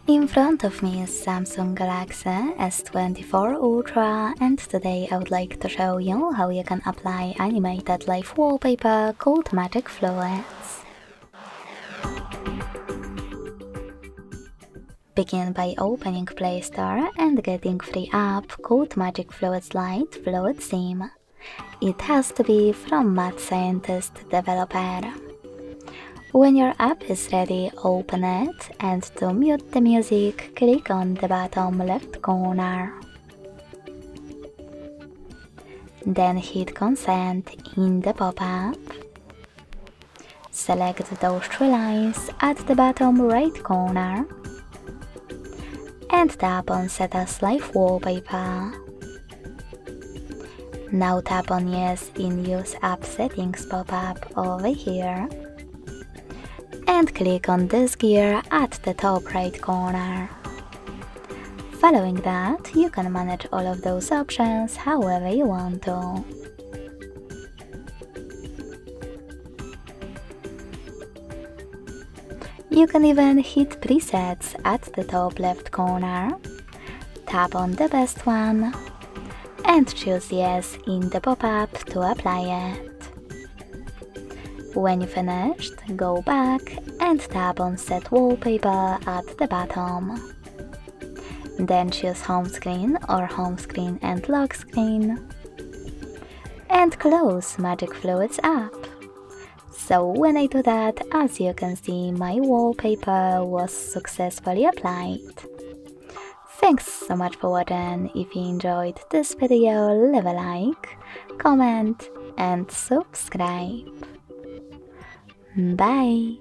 In front of me is Samsung Galaxy S24 Ultra, and today I would like to show you how you can apply animated live wallpaper called Magic Fluids. Begin by opening Play Store and getting free app called Magic Fluids Lite Fluid Sim. It has to be from Mad Scientist developer. When your app is ready, open it, and to mute the music, click on the bottom left corner. Then hit Consent in the pop-up. Select those three lines at the bottom right corner and tap on Set as Live Wallpaper. Now tap on Yes in Use App Settings pop-up over here and click on this gear at the top right corner. Following that, you can manage all of those options however you want to. You can even hit presets at the top left corner, tap on the best one, and choose Yes in the pop-up to apply it. When you finished, go back and tap on Set Wallpaper at the bottom. Then choose Home Screen or Home Screen and Lock Screen. And close Magic Fluids app. So when I do that, as you can see, my wallpaper was successfully applied. Thanks so much for watching. If you enjoyed this video, leave a like, comment and subscribe. Bye!